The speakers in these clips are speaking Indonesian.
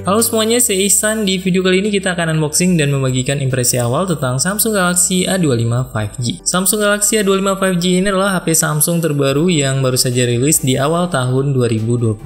Halo semuanya, saya Ihsan. Di video kali ini kita akan unboxing dan membagikan impresi awal tentang Samsung Galaxy A25 5G. Samsung Galaxy A25 5G ini adalah HP Samsung terbaru yang baru saja rilis di awal tahun 2024.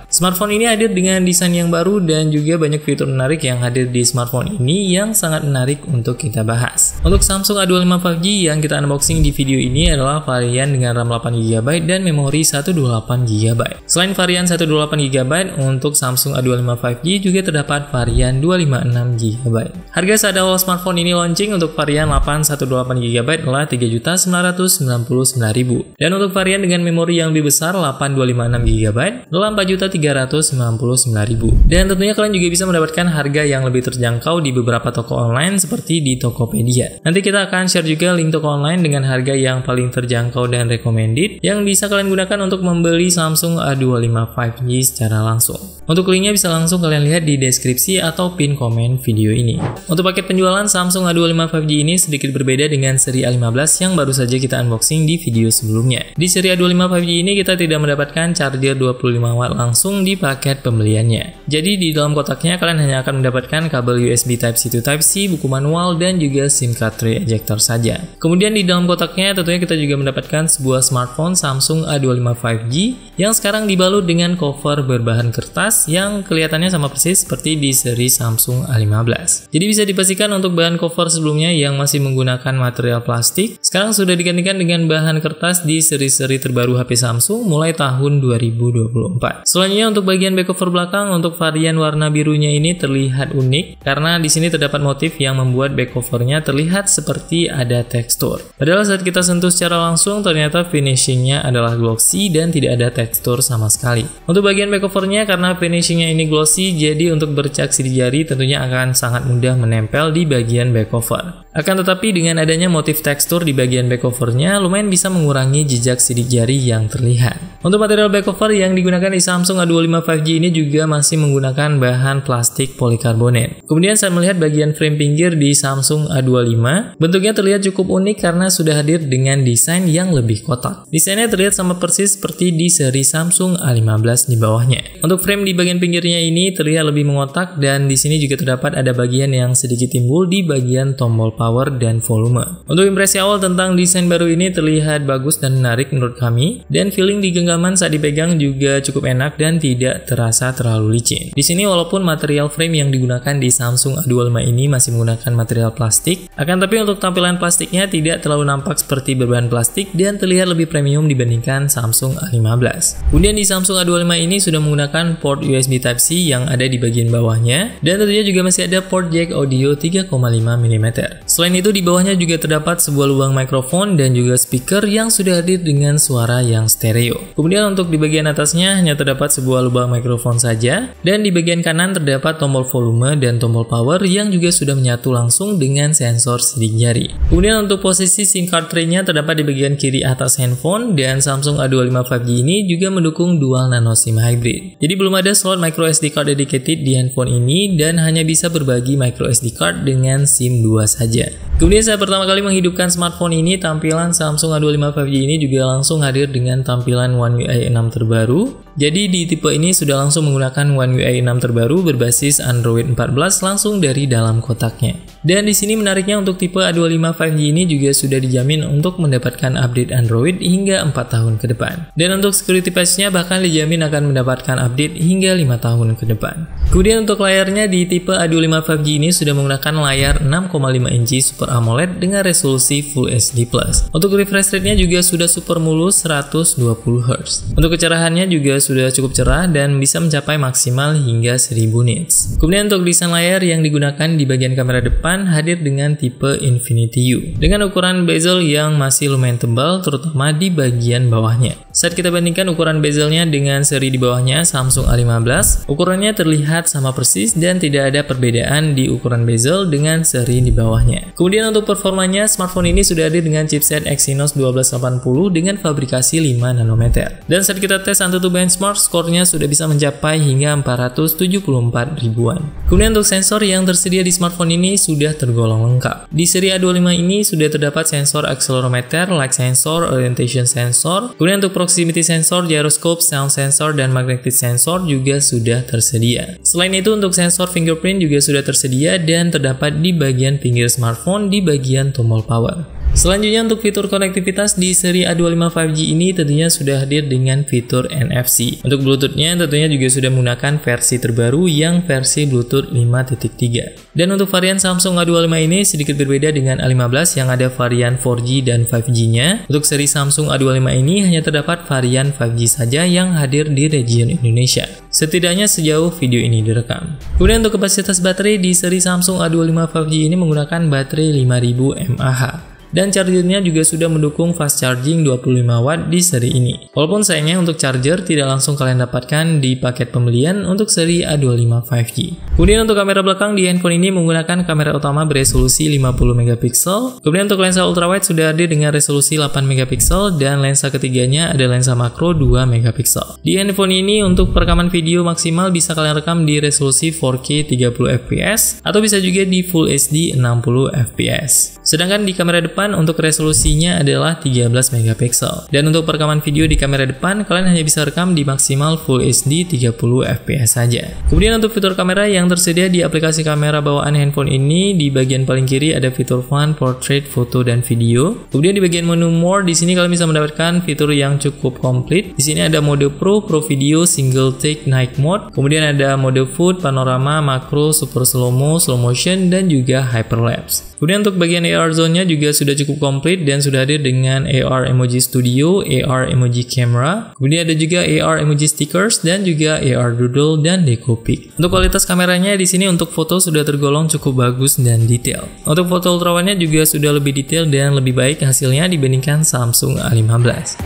Smartphone ini hadir dengan desain yang baru dan juga banyak fitur menarik yang hadir di smartphone ini yang sangat menarik untuk kita bahas. Untuk Samsung A25 5G yang kita unboxing di video ini adalah varian dengan RAM 8GB dan memori 128GB. Selain varian 128GB, untuk Samsung A25 5G juga terdapat varian 256GB. Harga saat awal smartphone ini launching untuk varian 818GB adalah Rp3.999.000 dan untuk varian dengan memori yang lebih besar 8256GB adalah Rp4.399.000. Dan tentunya kalian juga bisa mendapatkan harga yang lebih terjangkau di beberapa toko online seperti di Tokopedia. Nanti kita akan share juga link toko online dengan harga yang paling terjangkau dan recommended yang bisa kalian gunakan untuk membeli Samsung A25 5G secara langsung. Untuk linknya bisa langsung kalian lihat di deskripsi atau pin komen video ini. Untuk paket penjualan Samsung A25 5G ini sedikit berbeda dengan seri A15 yang baru saja kita unboxing di video sebelumnya. Di seri A25 5G ini kita tidak mendapatkan charger 25W langsung di paket pembeliannya. Jadi di dalam kotaknya kalian hanya akan mendapatkan kabel USB Type-C to Type-C, buku manual, dan juga SIM card tray ejector saja. Kemudian di dalam kotaknya tentunya kita juga mendapatkan sebuah smartphone Samsung A25 5G yang sekarang dibalut dengan cover berbahan kertas yang kelihatannya sama persis seperti di seri Samsung A15. Jadi bisa dipastikan untuk bahan cover sebelumnya yang masih menggunakan material plastik, sekarang sudah digantikan dengan bahan kertas di seri-seri terbaru HP Samsung mulai tahun 2024. Selanjutnya untuk bagian back cover belakang, untuk varian warna birunya ini terlihat unik karena di sini terdapat motif yang membuat back covernya terlihat seperti ada tekstur. Padahal saat kita sentuh secara langsung ternyata finishingnya adalah glossy dan tidak ada tekstur sama sekali. Untuk bagian back covernya karena finishingnya ini glossy, jadi untuk bercak sidik jari tentunya akan sangat mudah menempel di bagian back cover. Akan tetapi dengan adanya motif tekstur di bagian back covernya lumayan bisa mengurangi jejak sidik jari yang terlihat. Untuk material back cover yang digunakan di Samsung A25 5G ini juga masih menggunakan bahan plastik polikarbonat. Kemudian saya melihat bagian frame pinggir di Samsung A25, bentuknya terlihat cukup unik karena sudah hadir dengan desain yang lebih kotak. Desainnya terlihat sama persis seperti di seri Samsung A15 di bawahnya. Untuk frame di bagian pinggirnya ini terlihat lebih mengotak dan di sini juga terdapat ada bagian yang sedikit timbul di bagian tombol power dan volume. Untuk impresi awal tentang desain baru ini terlihat bagus dan menarik menurut kami, dan feeling di genggaman saat dipegang juga cukup enak dan tidak terasa terlalu licin. Di sini walaupun material frame yang digunakan di Samsung A25 ini masih menggunakan material plastik, akan tapi untuk tampilan plastiknya tidak terlalu nampak seperti berbahan plastik dan terlihat lebih premium dibandingkan Samsung A15. Kemudian di Samsung A25 ini sudah menggunakan port USB Type-C yang ada di bagian bawahnya, dan tentunya juga masih ada port jack audio 3,5mm. Selain itu di bawahnya juga terdapat sebuah lubang mikrofon dan juga speaker yang sudah hadir dengan suara yang stereo. Kemudian untuk di bagian atasnya hanya terdapat sebuah lubang mikrofon saja, dan di bagian kanan terdapat tombol volume dan tombol power yang juga sudah menyatu langsung dengan sensor sidik jari. Kemudian untuk posisi SIM card tray-nya terdapat di bagian kiri atas handphone, dan Samsung A25 5G ini juga mendukung dual nano SIM hybrid. Jadi belum ada slot micro SD card dedicated di handphone ini dan hanya bisa berbagi micro SD card dengan SIM 2 saja. Kemudian saya pertama kali menghidupkan smartphone ini, tampilan Samsung A25 5G ini juga langsung hadir dengan tampilan One UI 6 terbaru. Jadi di tipe ini sudah langsung menggunakan One UI 6 terbaru berbasis Android 14 langsung dari dalam kotaknya. Dan di sini menariknya untuk tipe A25 5G ini juga sudah dijamin untuk mendapatkan update Android hingga 4 tahun ke depan. Dan untuk security patch-nya bahkan dijamin akan mendapatkan update hingga 5 tahun ke depan. Kemudian untuk layarnya di tipe A25 5G ini sudah menggunakan layar 6,5 inci Super AMOLED dengan resolusi Full HD+. Untuk refresh rate-nya juga sudah super mulus 120Hz. Untuk kecerahannya juga sudah cukup cerah dan bisa mencapai maksimal hingga 1000 nits. Kemudian untuk desain layar yang digunakan di bagian kamera depan hadir dengan tipe Infinity U dengan ukuran bezel yang masih lumayan tebal terutama di bagian bawahnya. Saat kita bandingkan ukuran bezelnya dengan seri di bawahnya Samsung A15, ukurannya terlihat sama persis dan tidak ada perbedaan di ukuran bezel dengan seri di bawahnya. Kemudian untuk performanya, smartphone ini sudah hadir dengan chipset Exynos 1280 dengan fabrikasi 5 nanometer. Dan saat kita tes AnTuTu benchmark benchmark skornya sudah bisa mencapai hingga 474 ribuan. Kemudian untuk sensor yang tersedia di smartphone ini sudah tergolong lengkap. Di seri A25 ini sudah terdapat sensor accelerometer, light sensor, orientation sensor. Kemudian untuk proximity sensor, gyroscope, sound sensor, dan magnetic sensor juga sudah tersedia. Selain itu untuk sensor fingerprint juga sudah tersedia dan terdapat di bagian pinggir smartphone di bagian tombol power. Selanjutnya untuk fitur konektivitas di seri A25 5G ini tentunya sudah hadir dengan fitur NFC. Untuk Bluetooth-nya tentunya juga sudah menggunakan versi terbaru yang versi Bluetooth 5.3. Dan untuk varian Samsung A25 ini sedikit berbeda dengan A15 yang ada varian 4G dan 5G-nya. Untuk seri Samsung A25 ini hanya terdapat varian 5G saja yang hadir di region Indonesia. Setidaknya sejauh video ini direkam. Kemudian untuk kapasitas baterai di seri Samsung A25 5G ini menggunakan baterai 5000 mAh. Dan chargernya juga sudah mendukung fast charging 25 watt di seri ini. Walaupun sayangnya untuk charger tidak langsung kalian dapatkan di paket pembelian untuk seri A25 5G. Kemudian untuk kamera belakang di handphone ini menggunakan kamera utama beresolusi 50 megapiksel. Kemudian untuk lensa ultrawide sudah hadir dengan resolusi 8 megapiksel dan lensa ketiganya ada lensa makro 2 megapiksel. Di handphone ini untuk perekaman video maksimal bisa kalian rekam di resolusi 4K 30 fps atau bisa juga di Full HD 60 fps. Sedangkan di kamera depan untuk resolusinya adalah 13 megapiksel. Dan untuk perekaman video di kamera depan, kalian hanya bisa rekam di maksimal Full HD 30 fps saja. Kemudian untuk fitur kamera yang tersedia di aplikasi kamera bawaan handphone ini, di bagian paling kiri ada fitur Fun, Portrait, Foto, dan Video. Kemudian di bagian menu More, di sini kalian bisa mendapatkan fitur yang cukup komplit. Di sini ada mode Pro, Pro Video, Single Take, Night Mode. Kemudian ada mode Food, Panorama, Makro, Super Slow-Mo, Slow Motion, dan juga Hyperlapse. Kemudian untuk bagian AR zone-nya juga sudah cukup komplit dan sudah hadir dengan AR Emoji Studio, AR Emoji Camera, kemudian ada juga AR Emoji Stickers dan juga AR Doodle dan Deco Pic. Untuk kualitas kameranya di sini untuk foto sudah tergolong cukup bagus dan detail. Untuk foto ultrawide-nya juga sudah lebih detail dan lebih baik hasilnya dibandingkan Samsung A15.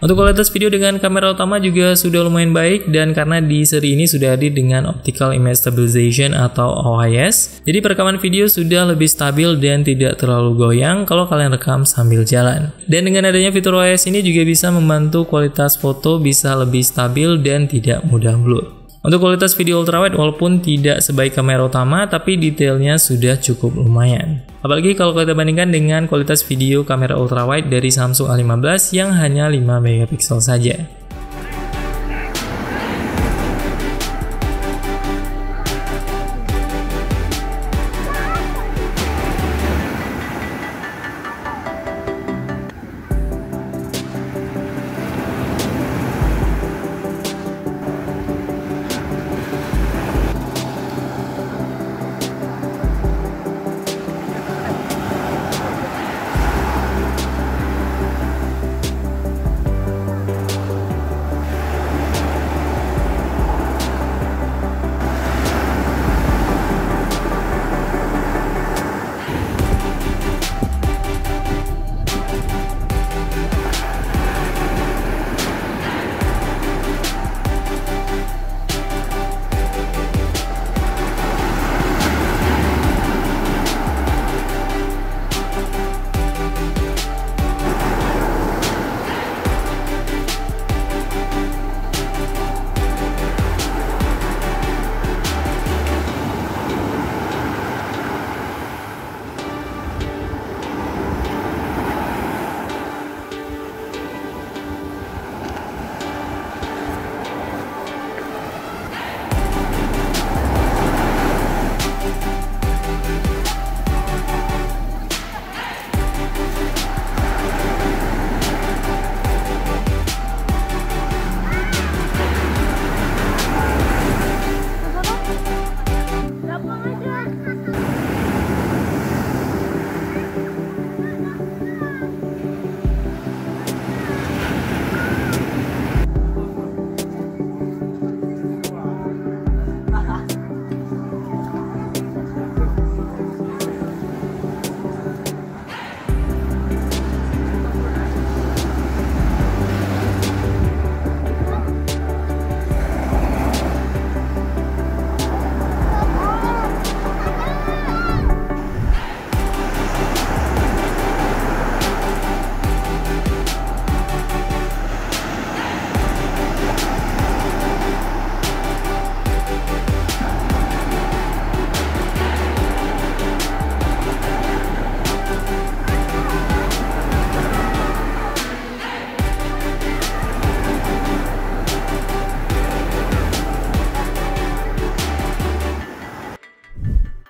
Untuk kualitas video dengan kamera utama juga sudah lumayan baik dan karena di seri ini sudah hadir dengan Optical Image Stabilization atau OIS, jadi perekaman video sudah lebih stabil dan tidak terlalu goyang kalau kalian rekam sambil jalan. Dan dengan adanya fitur OIS ini juga bisa membantu kualitas foto bisa lebih stabil dan tidak mudah blur. Untuk kualitas video ultrawide walaupun tidak sebaik kamera utama, tapi detailnya sudah cukup lumayan. Apalagi kalau kita bandingkan dengan kualitas video kamera ultrawide dari Samsung A15 yang hanya 5 megapiksel saja.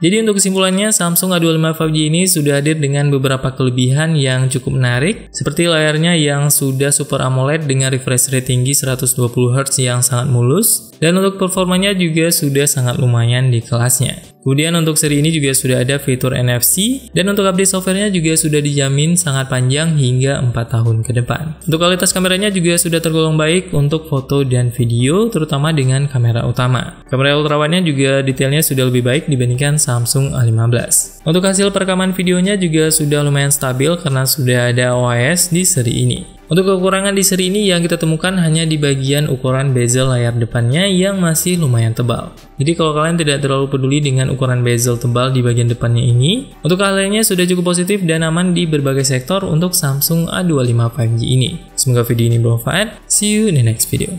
Jadi untuk kesimpulannya, Samsung A25 5G ini sudah hadir dengan beberapa kelebihan yang cukup menarik, seperti layarnya yang sudah Super AMOLED dengan refresh rate tinggi 120Hz yang sangat mulus, dan untuk performanya juga sudah sangat lumayan di kelasnya. Kemudian untuk seri ini juga sudah ada fitur NFC, dan untuk update softwarenya juga sudah dijamin sangat panjang hingga 4 tahun ke depan. Untuk kualitas kameranya juga sudah tergolong baik untuk foto dan video, terutama dengan kamera utama. Kamera ultrawide-nya juga detailnya sudah lebih baik dibandingkan Samsung A15. Untuk hasil perekaman videonya juga sudah lumayan stabil karena sudah ada OIS di seri ini. Untuk kekurangan di seri ini yang kita temukan hanya di bagian ukuran bezel layar depannya yang masih lumayan tebal. Jadi kalau kalian tidak terlalu peduli dengan ukuran bezel tebal di bagian depannya ini, untuk hal lainnya sudah cukup positif dan aman di berbagai sektor untuk Samsung A25 5G ini. Semoga video ini bermanfaat. See you in the next video.